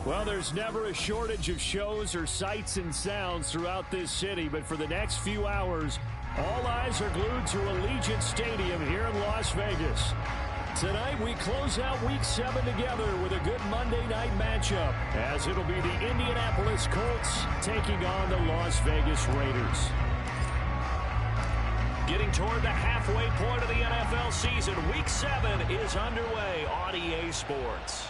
Well, there's never a shortage of shows or sights and sounds throughout this city, but for the next few hours, all eyes are glued to Allegiant Stadium here in Las Vegas. Tonight, we close out Week 7 together with a good Monday night matchup, as it'll be the Indianapolis Colts taking on the Las Vegas Raiders. Getting toward the halfway point of the NFL season, Week 7 is underway on EA Sports.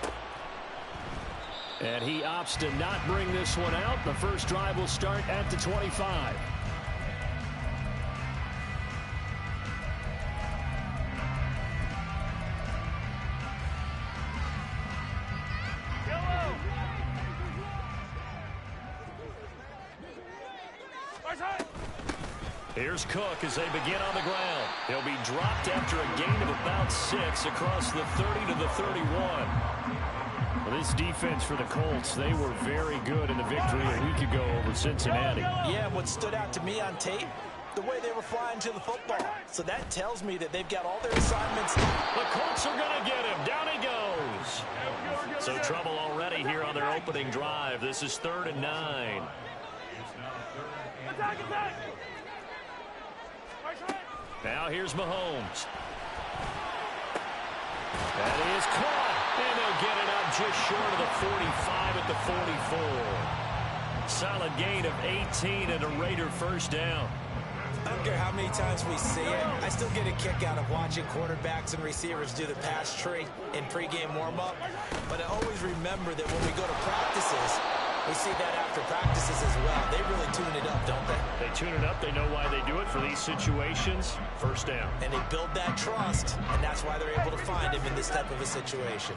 And he opts to not bring this one out. The first drive will start at the 25. Here's Cook as they begin on the ground. He'll be dropped after a gain of about 6 across the 30 to the 31. Well, this defense for the Colts, they were very good in the victory a week ago over Cincinnati. Yeah, what stood out to me on tape, the way they were flying to the football. So that tells me that they've got all their assignments. The Colts are going to get him. Down he goes. So trouble already here on their opening drive. This is 3rd and 9. Now here's Mahomes. That is caught. And they'll get it up just short of the 45 at the 44. Solid gain of 18 and a Raider first down. I don't care how many times we see it. I still get a kick out of watching quarterbacks and receivers do the pass tree in pregame warm-up. But I always remember that when we go to practices, we see that after practices as well. They really tune it up, don't they? They tune it up. They know why they do it for these situations. First down. And they build that trust, and that's why they're able to find him in this type of a situation.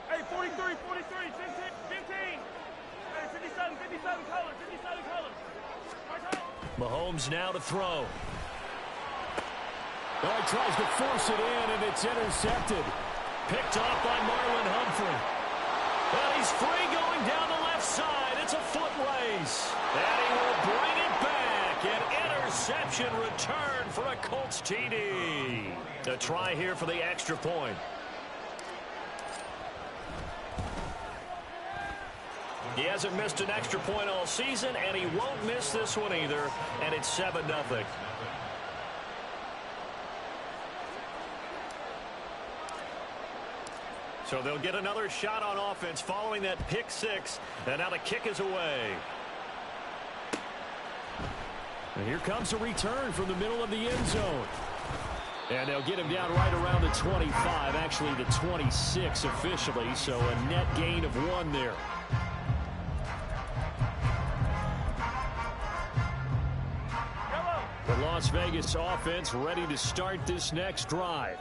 Hey, 43, 43, 15. Hey, 57 colors, 57 colors. Mahomes now to throw. Oh, he tries to force it in, and it's intercepted. Picked off by Marlon Humphrey. Well, he's free going down the left side. It's a foot race. And he will bring it back. An interception return for a Colts TD. A try here for the extra point. He hasn't missed an extra point all season, and he won't miss this one either. And it's 7-0. So they'll get another shot on offense following that pick 6. And now the kick is away. And here comes a return from the middle of the end zone. And they'll get him down right around the 25, actually the 26 officially. So a net gain of 1 there. The Las Vegas offense ready to start this next drive.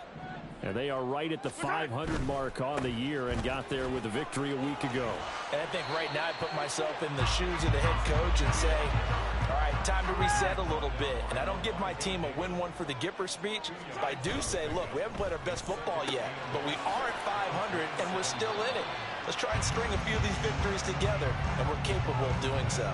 And they are right at the 500 mark on the year and got there with a victory a week ago. And I think right now I put myself in the shoes of the head coach and say, all right, time to reset a little bit. And I don't give my team a win one for the Gipper speech. But I do say, look, we haven't played our best football yet, but we are at 500 and we're still in it. Let's try and string a few of these victories together, and we're capable of doing so.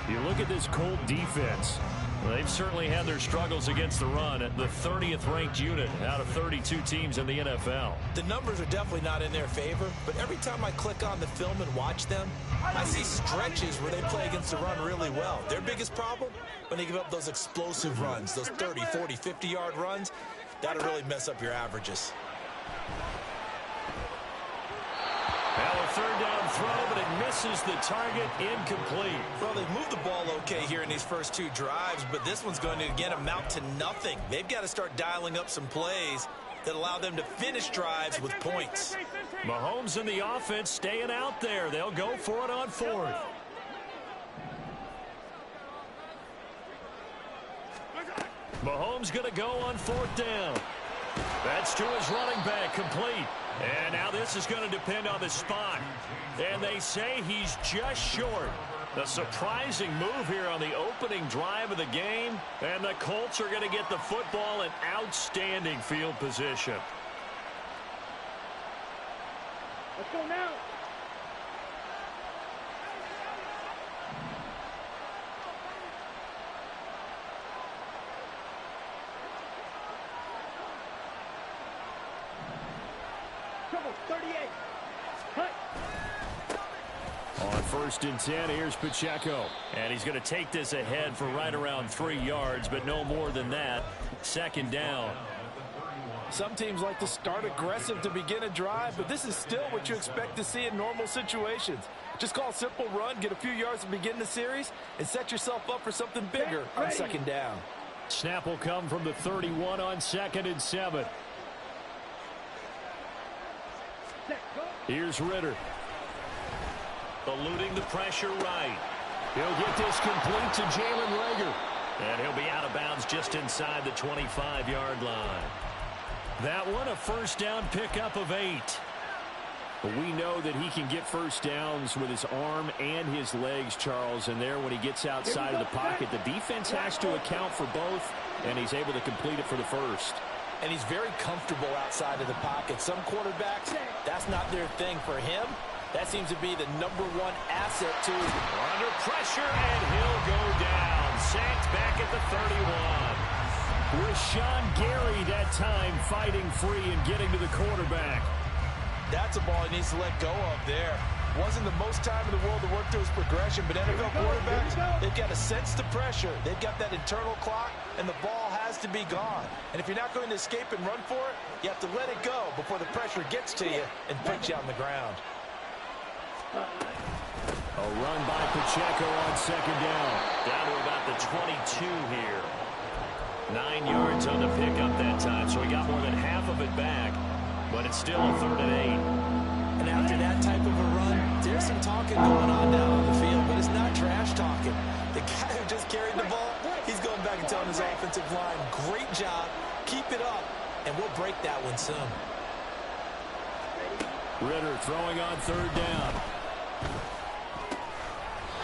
You look at this Colt defense. They've certainly had their struggles against the run at the 30th ranked unit out of 32 teams in the NFL. The numbers are definitely not in their favor, but every time I click on the film and watch them, I see stretches where they play against the run really well. Their biggest problem, when they give up those explosive runs, those 30, 40, 50-yard runs, that'll really mess up your averages. Now a third down throw, but it misses the target, incomplete. Well, they've moved the ball okay here in these first 2 drives, but this one's going to, again, amount to nothing. They've got to start dialing up some plays that allow them to finish drives with points. Mahomes and the offense staying out there. They'll go for it on 4th. Mahomes going to go on 4th down. That's to his running back, complete. And now this is going to depend on the spot. And they say he's just short. A surprising move here on the opening drive of the game. And the Colts are going to get the football in outstanding field position. Let's go now. Trouble, 38. Cut. On 1st and 10, here's Pacheco. And he's going to take this ahead for right around 3 yards, but no more than that. 2nd down. Some teams like to start aggressive to begin a drive, but this is still what you expect to see in normal situations. Just call a simple run, get a few yards to begin the series, and set yourself up for something bigger on 2nd down. Snap will come from the 31 on 2nd and 7. Here's Ritter. Eluding the pressure right. He'll get this complete to Jalen Reagor. And he'll be out of bounds just inside the 25-yard line. That one, a 1st down pickup of 8. But we know that he can get 1st downs with his arm and his legs, Charles. And there, when he gets outside of the pocket, the defense has to account for both, and he's able to complete it for the 1st. And he's very comfortable outside of the pocket. Some quarterbacks, that's not their thing. For him, that seems to be the #1 asset to his. Under pressure, and he'll go down. Sacked back at the 31. Rashawn Gary that time fighting free and getting to the quarterback. That's a ball he needs to let go of there. Wasn't the most time in the world to work through his progression, but NFL quarterbacks, they've got to sense the pressure. They've got that internal clock, and the ball has to be gone. And if you're not going to escape and run for it, you have to let it go before the pressure gets to you and puts you on the ground. A run by Pacheco on 2nd down. Down to about the 22 here. 9 yards on the pickup that time, so he got more than half of it back. But it's still a 3rd and 8. And after that type of a run, there's some talking going on down on the field, but it's not trash talking. The guy who just carried the ball, he's going back and telling his offensive line, great job, keep it up, and we'll break that one soon. Ritter throwing on 3rd down.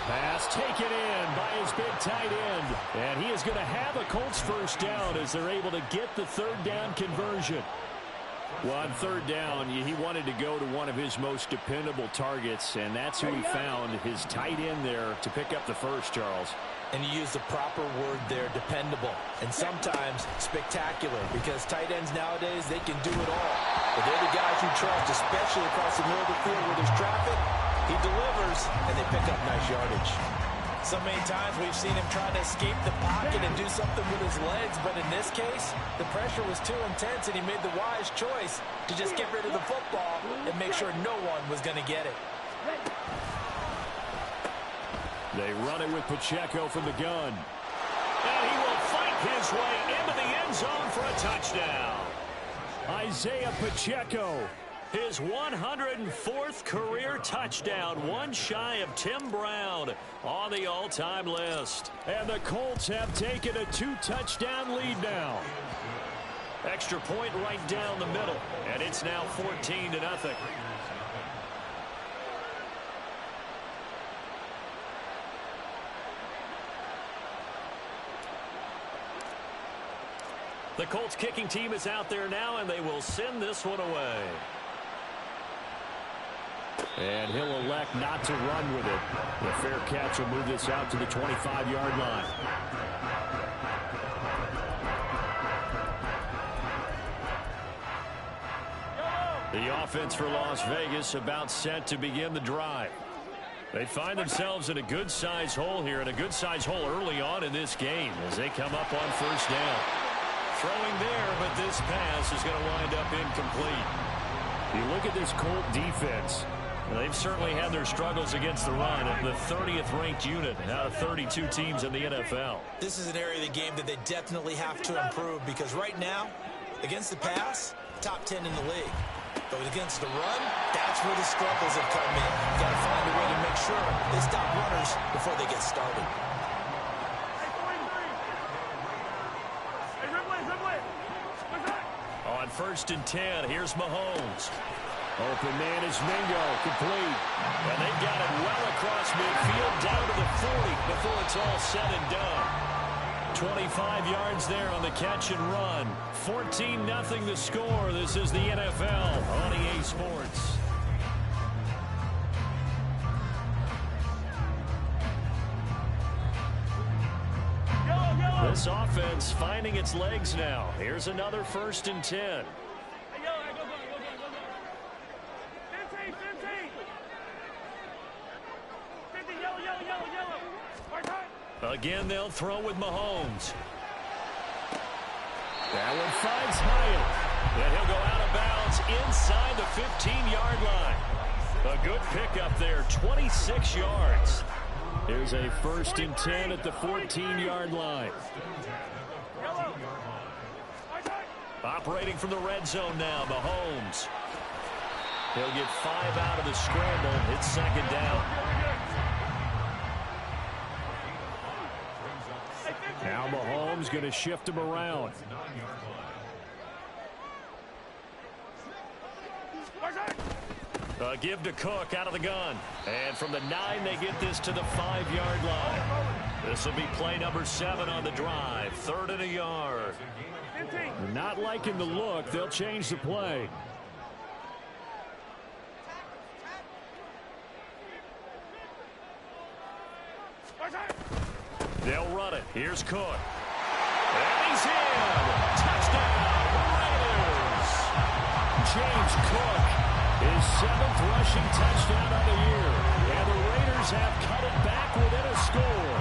Pass taken in by his big tight end. And he is going to have a Colts 1st down as they're able to get the 3rd down conversion. Well, on 3rd down, he wanted to go to one of his most dependable targets, and that's who he found, his tight end there, to pick up the 1st, Charles. And you use the proper word there, dependable, and sometimes spectacular, because tight ends nowadays, they can do it all. But they're the guys you trust, especially across the middle of the field where there's traffic. He delivers, and they pick up nice yardage. So many times we've seen him trying to escape the pocket and do something with his legs, but in this case, the pressure was too intense, and he made the wise choice to just get rid of the football and make sure no one was going to get it. They run it with Pacheco from the gun. And he will fight his way into the end zone for a touchdown. Isaiah Pacheco, his 104th career touchdown, one shy of Tim Brown on the all-time list. And the Colts have taken a 2-touchdown lead now. Extra point right down the middle, and it's now 14-0. The Colts kicking team is out there now, and they will send this one away. And he'll elect not to run with it. The fair catch will move this out to the 25-yard line. The offense for Las Vegas about set to begin the drive. They find themselves in a good-sized hole here, and a good-sized hole early on in this game as they come up on 1st down. Throwing there, but this pass is going to wind up incomplete. You look at this Colt defense. They've certainly had their struggles against the run, and the 30th ranked unit out of 32 teams in the NFL. This is an area of the game that they definitely have to improve, because right now, against the pass, top 10 in the league. But against the run, that's where the struggles have come in. Got to find a way to make sure they stop runners before they get started. On 1st and 10, here's Mahomes. Open man is Mingo, complete. And they've got it well across midfield, down to the 40 before it's all said and done. 25 yards there on the catch and run. 14-0 the score. This is the NFL on EA Sports. This offense finding its legs now. Here's another 1st and 10. Again, they'll throw with Mahomes. That one finds Hyatt. And he'll go out of bounds inside the 15-yard line. A good pickup there, 26 yards. Here's a 1st and 10 at the 14-yard line. Operating from the red zone now, Mahomes. He'll get 5 out of the scramble. It's 2nd down. Now Mahomes going to shift him around. Give to Cook out of the gun. And from the 9, they get this to the 5-yard line. This will be play number 7 on the drive. 3rd and a yard. Not liking the look. They'll change the play. They'll run it. Here's Cook. And he's in. Touchdown, Raiders. James Cook, his 7th rushing touchdown of the year. And the Raiders have cut it back within a score.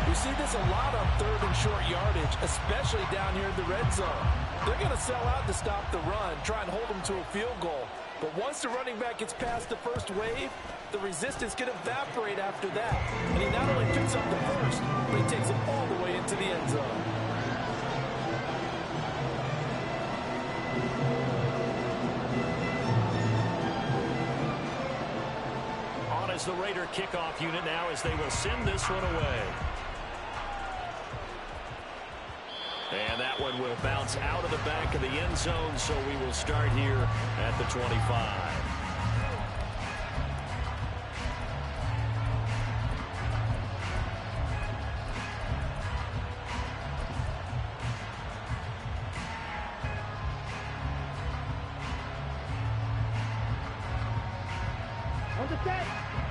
We see this a lot on 3rd and short yardage, especially down here in the red zone. They're going to sell out to stop the run, try and hold them to a field goal. But once the running back gets past the first wave, the resistance can evaporate after that. And he not only picks up the first, but he takes it all the way into the end zone. On as the Raider kickoff unit now as they will send this one away. And that one will bounce out of the back of the end zone, so we will start here at the 25.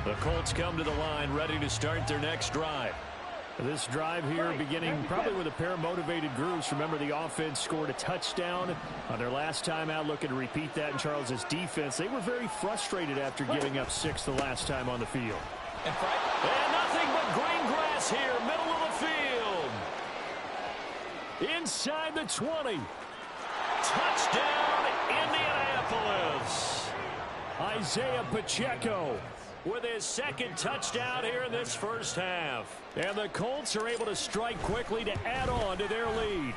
The Colts come to the line, ready to start their next drive. This drive here beginning probably with a pair of motivated groups. Remember, the offense scored a touchdown on their last time out. Looking to repeat that in Charles's defense. They were very frustrated after giving up 6 the last time on the field. And nothing but green grass here, middle of the field. Inside the 20. Touchdown, Indianapolis. Isaiah Pacheco with his 2nd touchdown here in this first half. And the Colts are able to strike quickly to add on to their lead.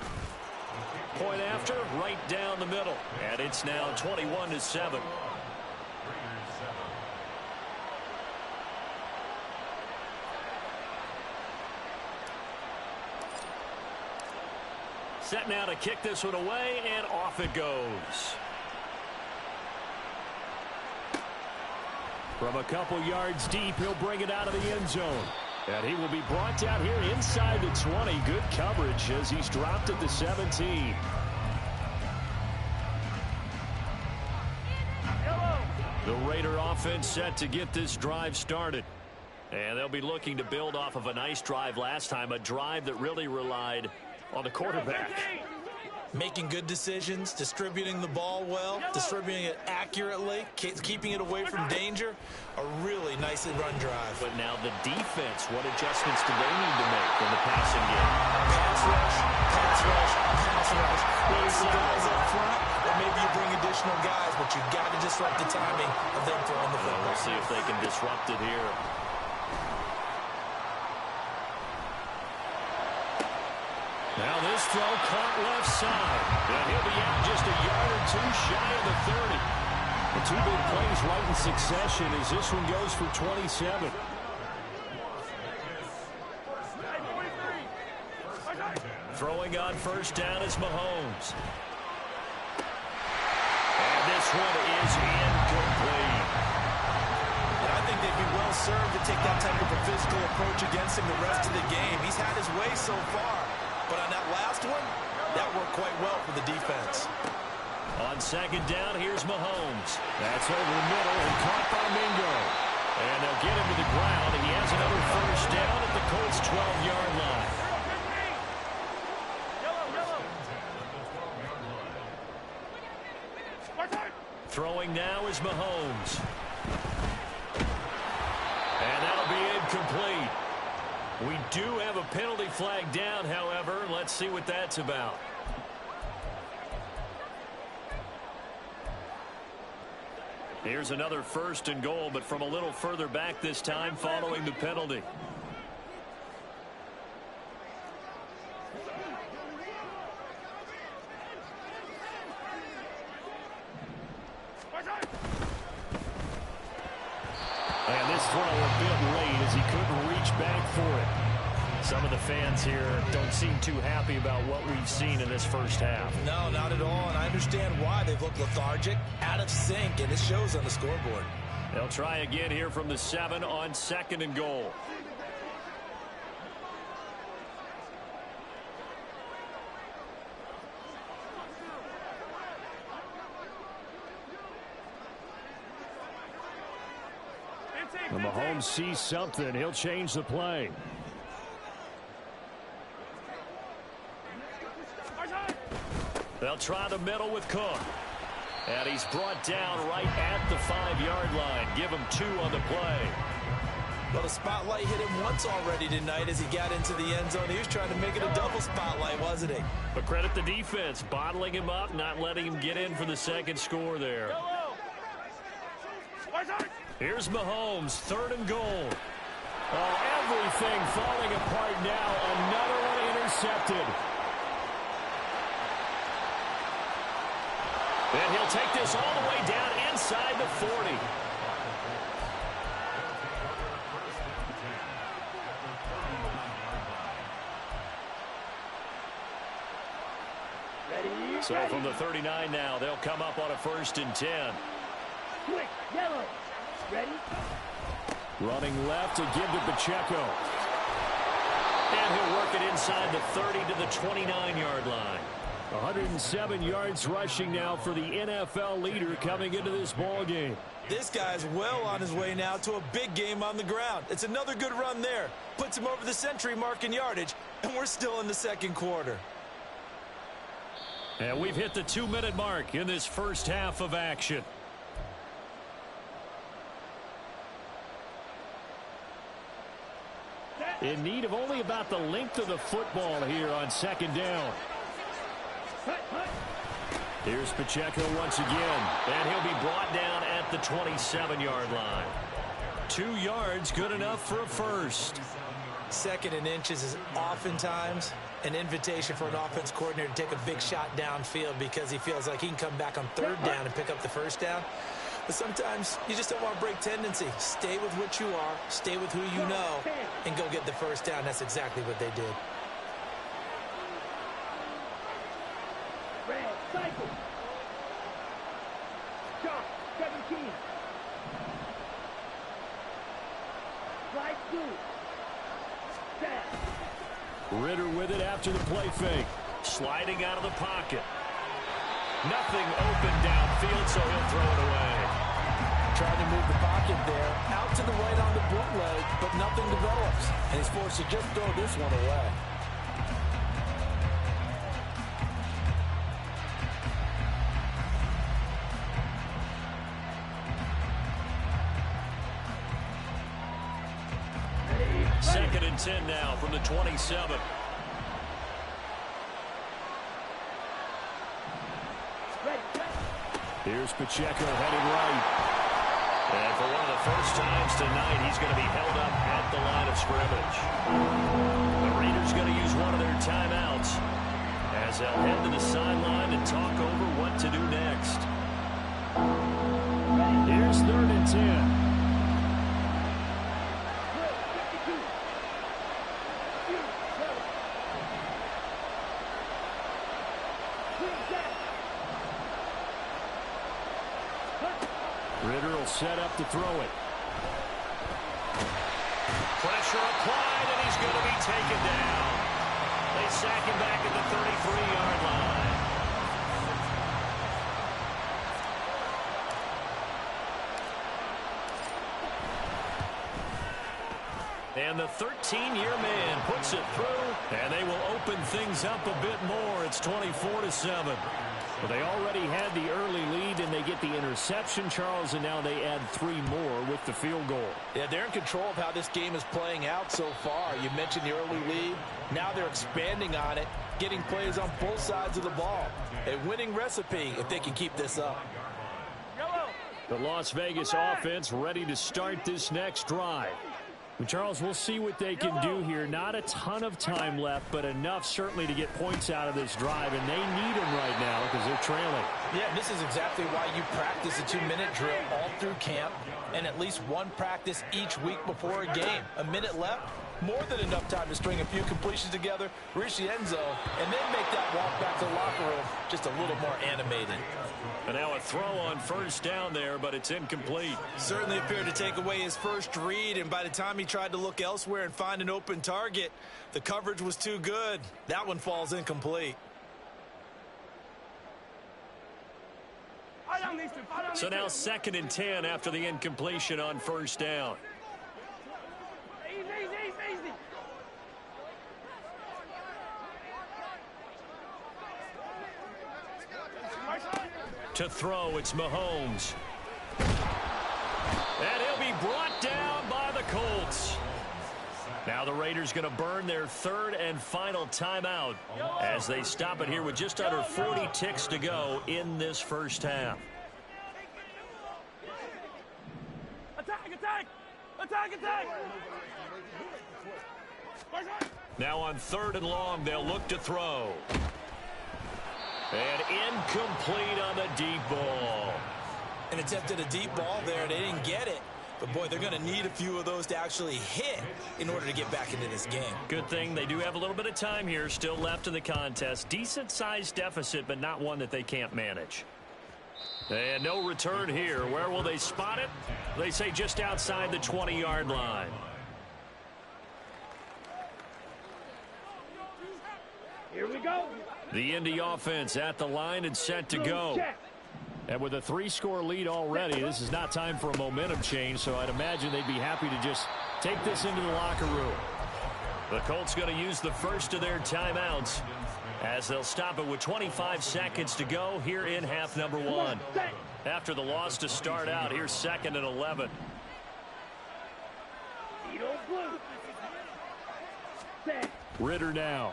Point after, right down the middle. And it's now 21-7. Set now to kick this one away, and off it goes. From a couple yards deep, he'll bring it out of the end zone. And he will be brought down here inside the 20. Good coverage as he's dropped at the 17. The Raider offense set to get this drive started. And they'll be looking to build off of a nice drive last time, a drive that really relied on the quarterback. Making good decisions, distributing the ball well, distributing it accurately, keeping it away from danger. A really nicely run drive. But now the defense, what adjustments do they need to make in the passing game? Pass rush, pass rush, pass rush. Whether it's the guys up front or maybe you bring additional guys, but you've got to disrupt the timing of them throwing the football. We'll see if they can disrupt it here. Now this throw caught left side. And he'll be out just a yard or 2 shy of the 30. The 2 big plays right in succession as this one goes for 27. Throwing on first down is Mahomes. And this one is incomplete. And I think they'd be well served to take that type of a physical approach against him the rest of the game. He's had his way so far. But on that last one, that worked quite well for the defense. On second down, here's Mahomes. That's over the middle and caught by Mingo. And they'll get him to the ground. He has another first down at the Colts' 12-yard line. Throwing now is Mahomes. And that'll be incomplete. We do have a penalty flag down, however. Let's see what that's about. Here's another 1st and goal, but from a little further back this time following the penalty. And this throw a bit late as he couldn't reach back for it. Some of the fans here don't seem too happy about what we've seen in this first half. No, not at all, and I understand why. They've looked lethargic, out of sync, and it shows on the scoreboard. They'll try again here from the 7 on 2nd and goal. When Mahomes sees something, he'll change the play. They'll try the middle with Cook. And he's brought down right at the 5-yard line. Give him 2 on the play. Well, the spotlight hit him once already tonight as he got into the end zone. He was trying to make it a double spotlight, wasn't he? But credit the defense, bottling him up, not letting him get in for the 2nd score there. Here's Mahomes, 3rd and goal. Oh, everything falling apart now. Another one intercepted. And he'll take this all the way down inside the 40. So from the 39 now, they'll come up on a 1st and 10. Quick, yellow. Ready? Running left to give to Pacheco. And he'll work it inside the 30 to the 29-yard line. 107 yards rushing now for the NFL leader coming into this ball game. This guy's well on his way now to a big game on the ground. It's another good run there. Puts him over the century mark in yardage, and we're still in the 2nd quarter. And we've hit the 2-minute mark in this first half of action. In need of only about the length of the football here on 2nd down. Here's Pacheco once again, and he'll be brought down at the 27-yard line. 2 yards, good enough for a first. 2nd and inches is oftentimes an invitation for an offense coordinator to take a big shot downfield because he feels like he can come back on 3rd down and pick up the 1st down. But sometimes you just don't want to break tendency. Stay with what you are, stay with who you know, and go get the 1st down. That's exactly what they did. Red, cycle. Shot, 17. Slide 2. Set. Ritter with it after the play fake. Sliding out of the pocket. Nothing open downfield, so he'll throw it away. Trying to move the pocket there. Out to the right on the bootleg, but nothing develops. And he's forced to just throw this one away. Second and 10 now from the 27. Here's Pacheco heading right. And for one of the first times tonight, he's going to be held up at the line of scrimmage. The Raiders going to use one of their timeouts as they'll head to the sideline and talk over what to do next. Here's 3rd and 10. Ritter will set up to throw it. Pressure applied, and he's going to be taken down. They sack him back at the 33-yard line. And the 13-year man puts it through, and they will open things up a bit more. It's 24-7. Well, they already had the early lead, and they get the interception, Charles, and now they add 3 more with the field goal. Yeah, they're in control of how this game is playing out so far. You mentioned the early lead. Now they're expanding on it, getting plays on both sides of the ball. A winning recipe if they can keep this up. The Las Vegas offense ready to start this next drive. And Charles, we'll see what they can do here. Not a ton of time left, but enough certainly to get points out of this drive, and they need them right now because they're trailing. Yeah, this is exactly why you practice a 2-minute drill all through camp and at least one practice each week before a game. A minute left, more than enough time to string a few completions together, reach the end zone, and then make that walk back to the locker room just a little more animated. And now a throw on first down there, but it's incomplete. Certainly appeared to take away his first read, and by the time he tried to look elsewhere and find an open target, the coverage was too good. That one falls incomplete. So now 2nd and 10 after the incompletion on first down. Easy. To throw, it's Mahomes. And he'll be brought down by the Colts. Now the Raiders going to burn their 3rd and final timeout as they stop it here with just under 40 ticks to go in this first half. Attack! Now on 3rd and long, they'll look to throw. And incomplete on the deep ball. An attempt at a deep ball there. They didn't get it. But, boy, they're going to need a few of those to actually hit in order to get back into this game. Good thing they do have a little bit of time here still left in the contest. Decent-sized deficit, but not one that they can't manage. And no return here. Where will they spot it? They say just outside the 20-yard line. Here we go. The Indy offense at the line and set to go. And with a 3-score lead already, this is not time for a momentum change, so I'd imagine they'd be happy to just take this into the locker room. The Colts going to use the first of their timeouts as they'll stop it with 25 seconds to go here in half number 1. After the loss to start out, here's 2nd and 11. Ritter now.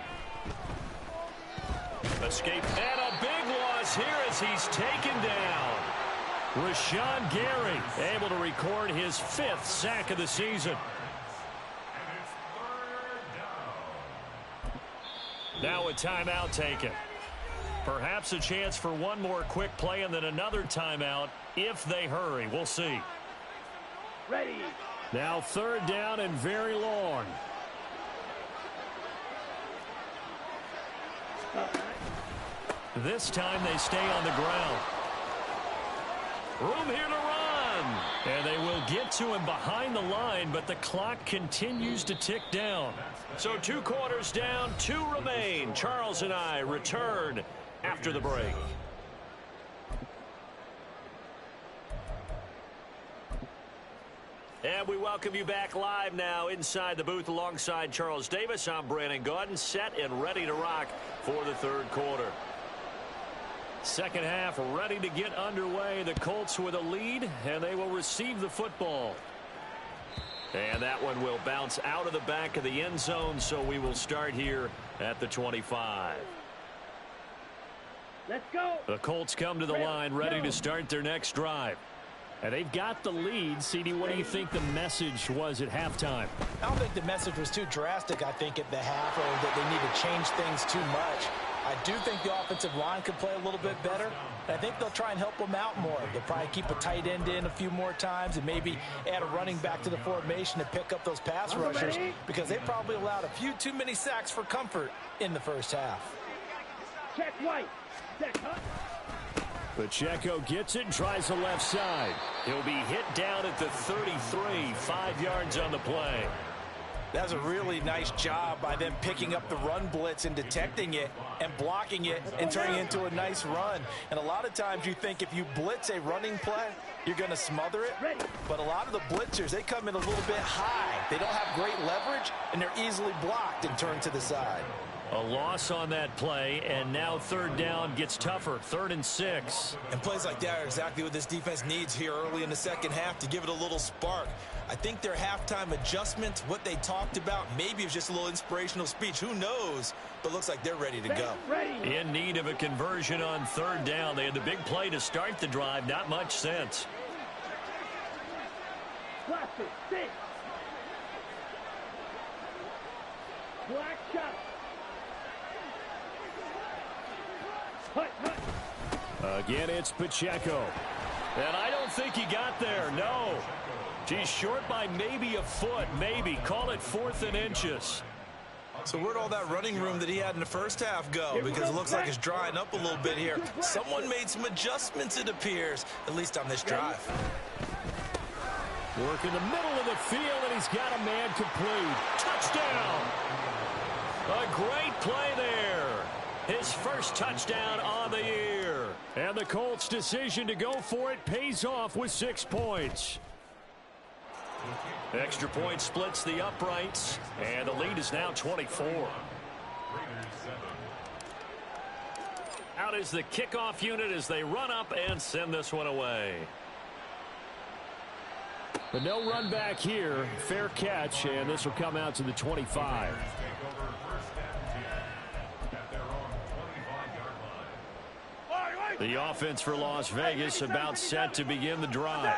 Escape, and a big loss here as he's taken down. Rashawn Gary able to record his 5th sack of the season. Now a timeout taken. Perhaps a chance for one more quick play and then another timeout if they hurry. We'll see. Ready. Now 3rd down and very long. This time they stay on the ground. Room here to run. And they will get to him behind the line, but the clock continues to tick down. So 2 quarters down, 2 remain. Charles and I return after the break. And we welcome you back live now inside the booth alongside Charles Davis. I'm Brandon Gaudin, set and ready to rock for the 3rd quarter. Second half ready to get underway. The Colts with a lead, and they will receive the football. And that one will bounce out of the back of the end zone, so we will start here at the 25. Let's go. The Colts come to the line ready to start their next drive. And they've got the lead. CD, what do you think the message was at halftime? I don't think the message was too drastic, I think, at the half, or that they need to change things too much. I do think the offensive line could play a little bit better. And I think they'll try and help them out more. They'll probably keep a tight end in a few more times and maybe add a running back to the formation to pick up those pass rushers, because they probably allowed a few too many sacks for comfort in the first half. Check White. Check, huh? Pacheco gets it and tries the left side. He'll be hit down at the 33, 5 yards on the play. That's a really nice job by them picking up the run blitz and detecting it and blocking it and turning it into a nice run. And a lot of times you think if you blitz a running play, you're going to smother it. But a lot of the blitzers, they come in a little bit high. They don't have great leverage, and they're easily blocked and turned to the side. A loss on that play, and now third down gets tougher. 3rd and 6. And plays like that are exactly what this defense needs here early in the second half to give it a little spark. I think their halftime adjustments, what they talked about, maybe it was just a little inspirational speech. Who knows? But looks like they're ready to go. In need of a conversion on 3rd down. They had the big play to start the drive. Not much sense. Blaster, 6. Black shot. Again, it's Pacheco. And I don't think he got there. No. He's short by maybe a foot. Maybe. Call it 4th and inches. So where'd all that running room that he had in the first half go? Because it looks like it's drying up a little bit here. Someone made some adjustments, it appears, at least on this drive. Work in the middle of the field, and he's got a man complete. Touchdown! A great play there. His first touchdown on the year. And the Colts' decision to go for it pays off with 6 points. Extra point splits the uprights, and the lead is now 24. Out is the kickoff unit as they run up and send this one away. But no run back here. Fair catch, and this will come out to the 25. The offense for Las Vegas about set to begin the drive.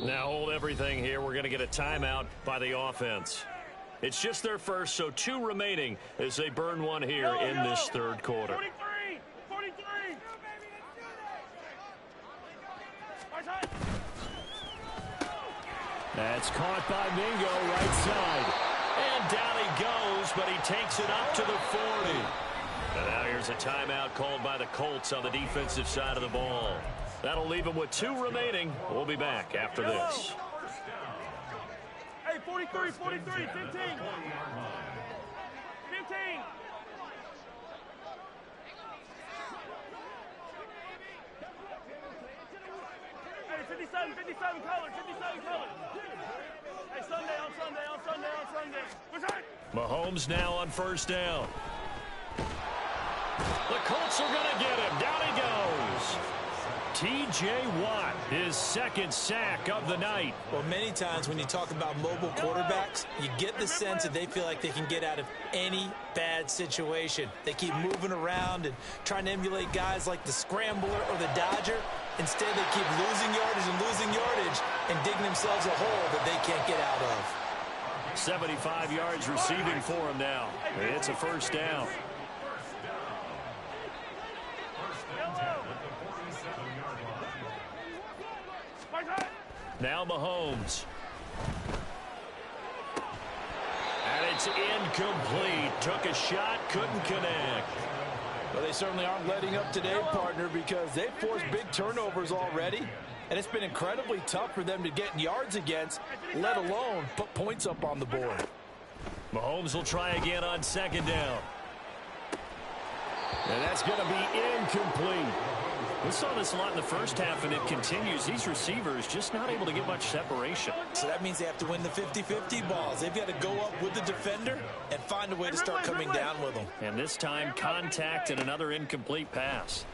Now hold everything here. We're going to get a timeout by the offense. It's just their first, so 2 remaining as they burn one here in this 3rd quarter. 43! That's caught by Mingo, right side. And down he goes, but he takes it up to the 40. And now here's a timeout called by the Colts on the defensive side of the ball. That'll leave them with 2 remaining. We'll be back after this. Hey, 43, 15. 15. Hey, 57 color. Hey, on Sunday. What's that? Mahomes now on 1st down. The Colts are going to get him. Down he goes. T.J. Watt, his 2nd sack of the night. Well, many times when you talk about mobile quarterbacks, you get the sense that they feel like they can get out of any bad situation. They keep moving around and trying to emulate guys like the Scrambler or the Dodger. Instead, they keep losing yardage and digging themselves a hole that they can't get out of. 75 yards receiving for him now. It's a 1st down. Now Mahomes. And it's incomplete. Took a shot, couldn't connect. Well, they certainly aren't letting up today, partner, because they've forced big turnovers already. And it's been incredibly tough for them to get yards against, let alone put points up on the board. Mahomes will try again on 2nd down. And that's going to be incomplete. We saw this a lot in the first half, and it continues. These receivers just not able to get much separation. So that means they have to win the 50-50 balls. They've got to go up with the defender and find a way to start coming down with them. And this time, contact and another incomplete pass.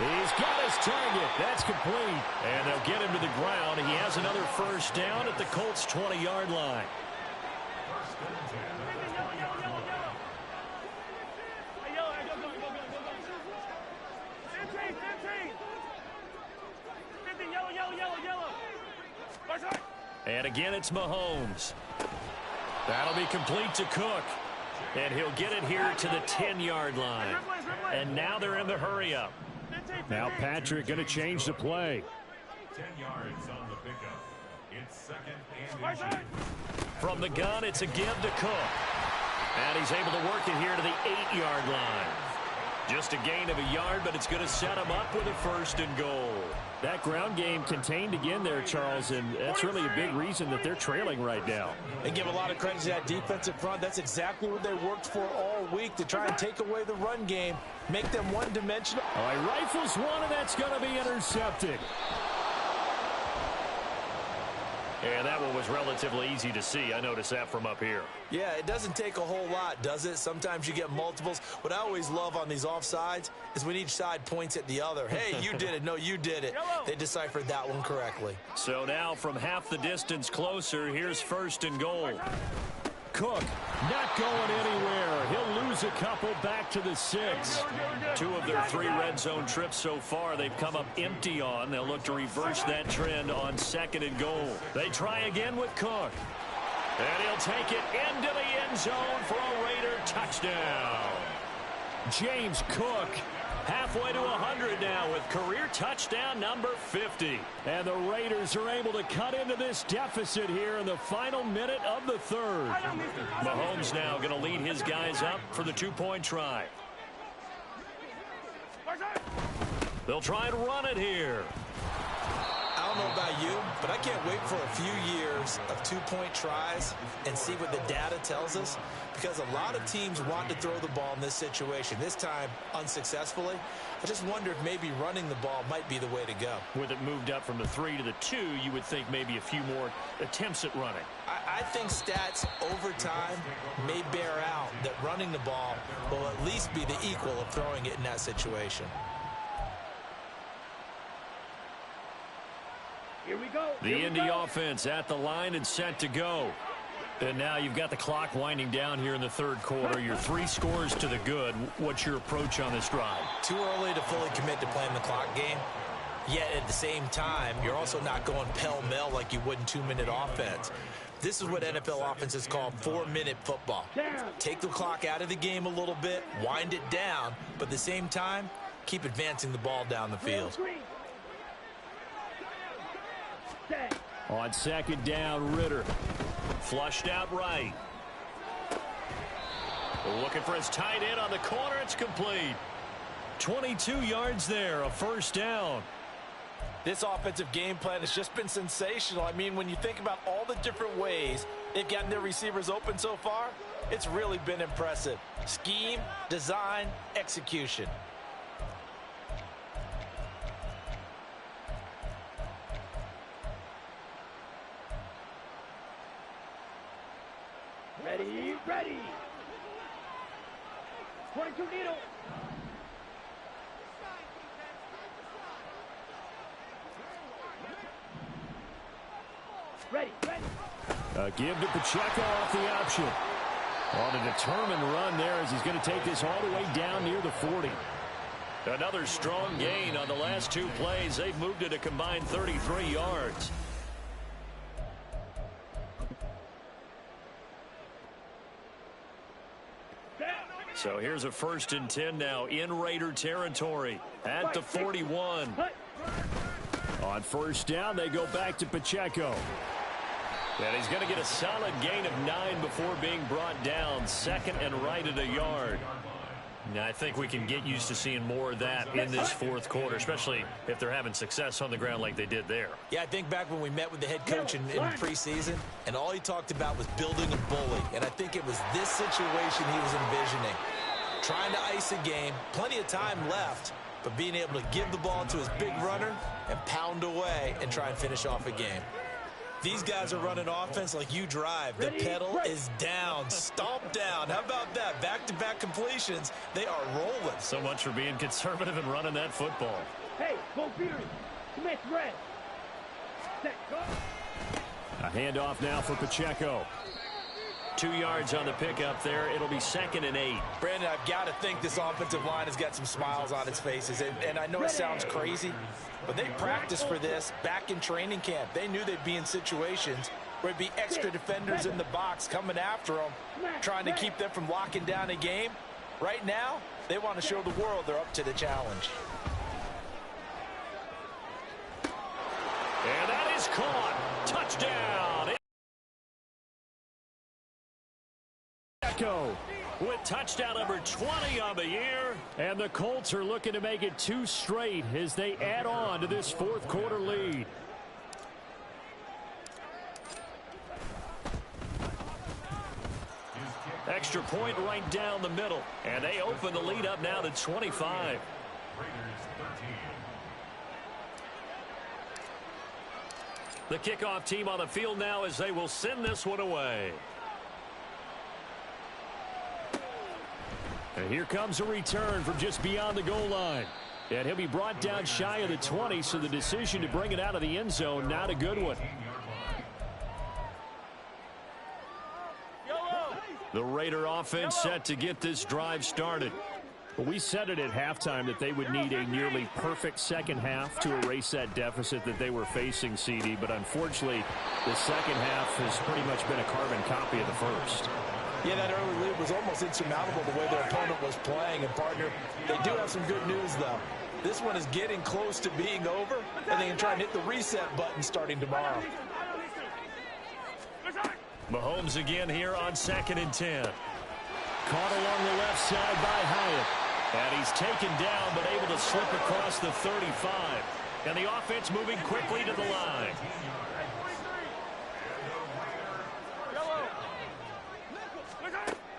He's got his target. That's complete. And they'll get him to the ground. He has another 1st down at the Colts' 20-yard line. And again, it's Mahomes. That'll be complete to Cook. And he'll get it here to the 10-yard line. And now they're in the hurry-up. Now Patrick going to change the play. 10 yards on the pickup. It's 2nd and 8. From the gun, it's a give to Cook. And he's able to work it here to the 8-yard line. Just a gain of a yard, but it's going to set them up with a 1st and goal. That ground game contained again there, Charles, and that's really a big reason that they're trailing right now. And give a lot of credit to that defensive front. That's exactly what they worked for all week, to try and take away the run game, make them one-dimensional. All right, rifles one, and that's going to be intercepted. And that one was relatively easy to see. I noticed that from up here. Yeah, it doesn't take a whole lot, does it? Sometimes you get multiples. What I always love on these offsides is when each side points at the other. Hey, you did it. No, you did it. They deciphered that one correctly. So now from half the distance closer, here's 1st and goal. Cook not going anywhere. He'll lose a couple back to the 6. 2 of their 3 red zone trips so far they've come up empty on. They'll look to reverse that trend on 2nd and goal. They try again with Cook. And he'll take it into the end zone for a Raider touchdown. James Cook halfway to 100 now with career touchdown number 50. And the Raiders are able to cut into this deficit here in the final minute of the 3rd. Mahomes now going to lead his guys up for the 2-point try. They'll try and run it here. I don't know about you, but I can't wait for a few years of 2-point tries and see what the data tells us, because a lot of teams want to throw the ball in this situation. This time, unsuccessfully. I just wonder if maybe running the ball might be the way to go. With it moved up from the 3 to the 2, you would think maybe a few more attempts at running. I think stats over time may bear out that running the ball will at least be the equal of throwing it in that situation. Here we go. The Indy offense at the line and set to go. And now you've got the clock winding down here in the 3rd quarter. You're 3 scores to the good. What's your approach on this drive? Too early to fully commit to playing the clock game. Yet at the same time, you're also not going pell-mell like you would in 2-minute offense. This is what NFL offenses call 4-minute football. Take the clock out of the game a little bit, wind it down, but at the same time, keep advancing the ball down the field. On 2nd down, Ritter. Flushed out right. Looking for his tight end on the corner. It's complete. 22 yards there, a 1st down. This offensive game plan has just been sensational. I mean, when you think about all the different ways they've gotten their receivers open so far, it's really been impressive. Scheme, design, execution. Ready, ready. 22 needle. Ready, ready. Give to Pacheco off the option. On a determined run there as he's going to take this all the way down near the 40. Another strong gain on the last 2 plays. They've moved it a combined 33 yards. So here's a 1st and 10 now in Raider territory at the 41. On 1st down, they go back to Pacheco. And he's going to get a solid gain of 9 before being brought down. 2nd and right at a yard. Now, I think we can get used to seeing more of that in this 4th quarter, especially if they're having success on the ground like they did there. Yeah, I think back when we met with the head coach in preseason, and all he talked about was building a bully. And I think it was this situation he was envisioning. Trying to ice a game, plenty of time left, but being able to give the ball to his big runner and pound away and try and finish off a game. These guys are running offense like you drive. The pedal is down, stomp down. How about that? Back-to-back completions. They are rolling. So much for being conservative and running that football. Hey, go Beery. Smith, red. Set, go. A handoff now for Pacheco. 2 yards on the pickup there. It'll be 2nd and 8. Brandon, I've got to think this offensive line has got some smiles on its faces. And I know it sounds crazy, but they practiced for this back in training camp. They knew they'd be in situations where it'd be extra defenders in the box coming after them, trying to keep them from locking down a game. Right now, they want to show the world they're up to the challenge. And that is caught. Touchdown. With touchdown number 20 on the year. And the Colts are looking to make it 2 straight as they add on to this fourth quarter lead. Extra point right down the middle. And they open the lead up now to 25. The kickoff team on the field now as they will send this one away. And here comes a return from just beyond the goal line. And he'll be brought down shy of the 20, so the decision to bring it out of the end zone, not a good one. The Raider offense set to get this drive started. Well, we said it at halftime that they would need a nearly perfect second half to erase that deficit that they were facing, CD. But unfortunately, the second half has pretty much been a carbon copy of the first. Yeah, that early lead was almost insurmountable the way their opponent was playing. And, partner, they do have some good news, though. This one is getting close to being over, and they can try and hit the reset button starting tomorrow. Mahomes again here on 2nd and 10. Caught along the left side by Hyatt. And he's taken down but able to slip across the 35. And the offense moving quickly to the line.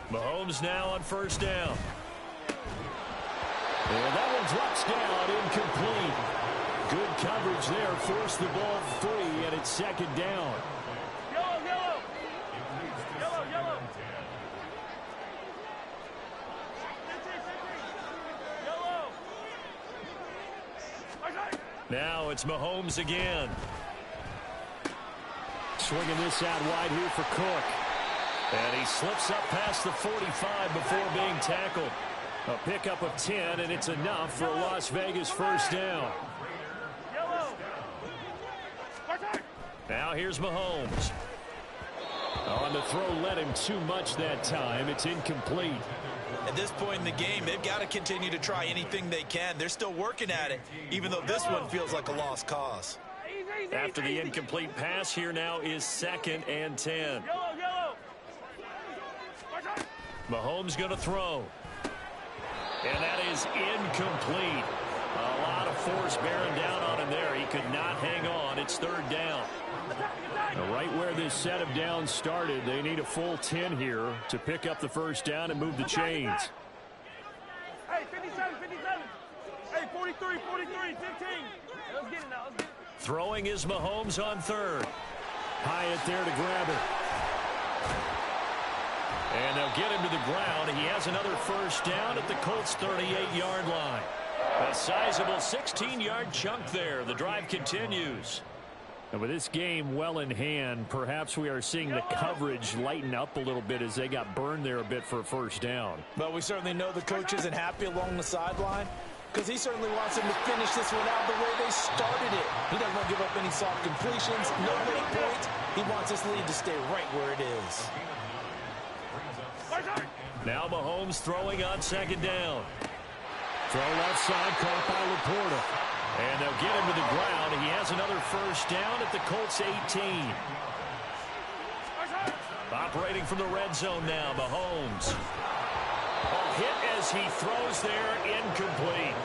Mahomes now on first down. And that one drops down, incomplete. Good coverage there, forced the ball free, and it's 2nd down. Now it's Mahomes again. Swinging this out wide here for Cook. And he slips up past the 45 before being tackled. A pickup of 10, and it's enough for a Las Vegas first down. Now here's Mahomes. On the throw, led him too much that time. It's incomplete. At this point in the game, they've got to continue to try anything they can. They're still working at it, even though this one feels like a lost cause. After the incomplete pass, here now is 2nd and 10. Mahomes going to throw. And that is incomplete. A lot of force bearing down on him there. He could not hang on. It's 3rd down. Right where this set of downs started, they need a full 10 here to pick up the first down and move the chains. Hey, 57, 57. Hey, 43, 43, 15. Let's get it now. Let's get it. Throwing is Mahomes on 3rd. Hyatt there to grab it. And they'll get him to the ground. He has another first down at the Colts' 38-yard line. A sizable 16-yard chunk there. The drive continues. And with this game well in hand, perhaps we are seeing the coverage lighten up a little bit as they got burned there a bit for a first down. But we certainly know the coach isn't happy along the sideline because he certainly wants them to finish this one out the way they started it. He doesn't want to give up any soft completions, no late points. He wants this lead to stay right where it is. Now Mahomes throwing on 2nd down. Throw left side, caught by Laporta. And they'll get him to the ground. He has another first down at the Colts 18. Operating from the red zone now, Mahomes. A hit as he throws there, incomplete.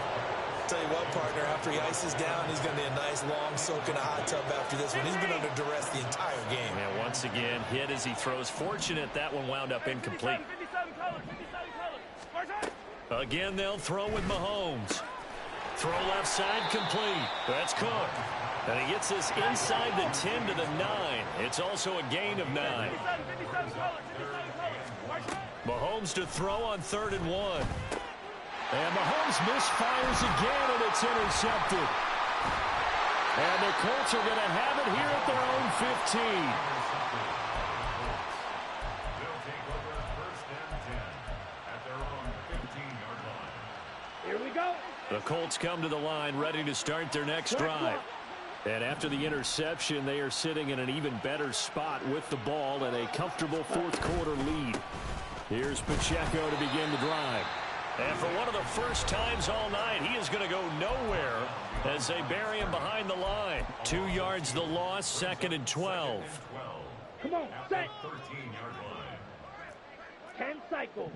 Tell you what, partner, after he ices down, he's going to be a nice long soak in a hot tub after this one. He's been under duress the entire game. And once again, hit as he throws. Fortunate that one wound up incomplete. 57 color. Again, they'll throw with Mahomes. Throw left side complete. That's Cook. And he gets this inside the 10 to the 9. It's also a gain of 9. Mahomes to throw on 3rd and 1. And Mahomes misfires again, and it's intercepted. And the Colts are going to have it here at their own 15. They'll take over 1st and 10 at their own 15-yard line. Here we go. The Colts come to the line ready to start their next drive. And after the interception, they are sitting in an even better spot with the ball and a comfortable fourth quarter lead. Here's Pacheco to begin the drive. And for one of the first times all night, he is going to go nowhere as they bury him behind the line. 2 yards the loss, 2nd and 12. Come on, set. 13-yard line. 10 cycles.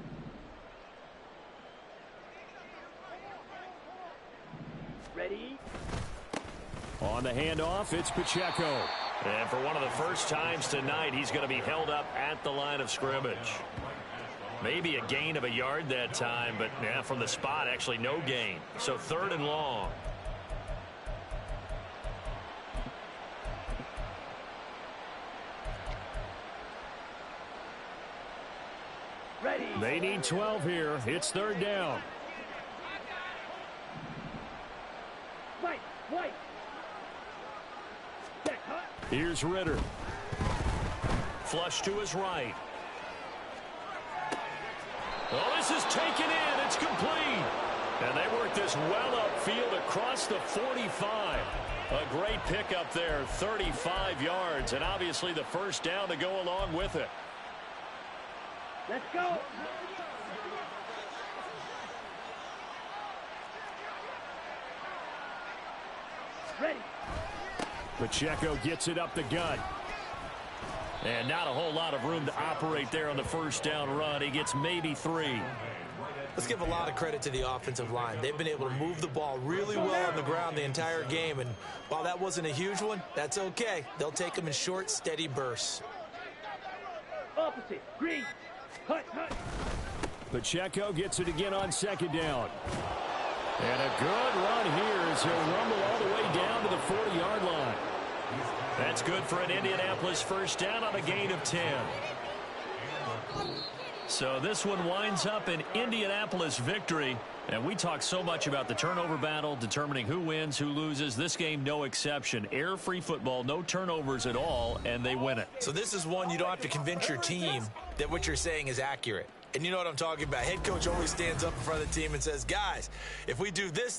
Ready? On the handoff, it's Pacheco. And for one of the first times tonight, he's going to be held up at the line of scrimmage. Maybe a gain of a yard that time, but yeah, from the spot, actually no gain. So 3rd and long. Ready? They need 12 here. It's 3rd down. White. Check, hut. Here's Ritter. Flush to his right. Oh, this is taken in. It's complete. And they work this well upfield across the 45. A great pickup there, 35 yards, and obviously the first down to go along with it. Let's go. Ready. Pacheco gets it up the gut. And not a whole lot of room to operate there on the first down run. He gets maybe 3. Let's give a lot of credit to the offensive line. They've been able to move the ball really well on the ground the entire game. And while that wasn't a huge one, that's okay. They'll take them in short, steady bursts. Opposite. Green. Hut. Pacheco gets it again on 2nd down. And a good run here as he'll rumble all the way down to the 40-yard line. That's good for an Indianapolis first down on a gain of 10. So this one winds up an Indianapolis victory. And we talk so much about the turnover battle, determining who wins, who loses. This game, no exception. Error-free football, no turnovers at all, and they win it. So this is one you don't have to convince your team that what you're saying is accurate. And you know what I'm talking about. Head coach always stands up in front of the team and says, guys, if we do this,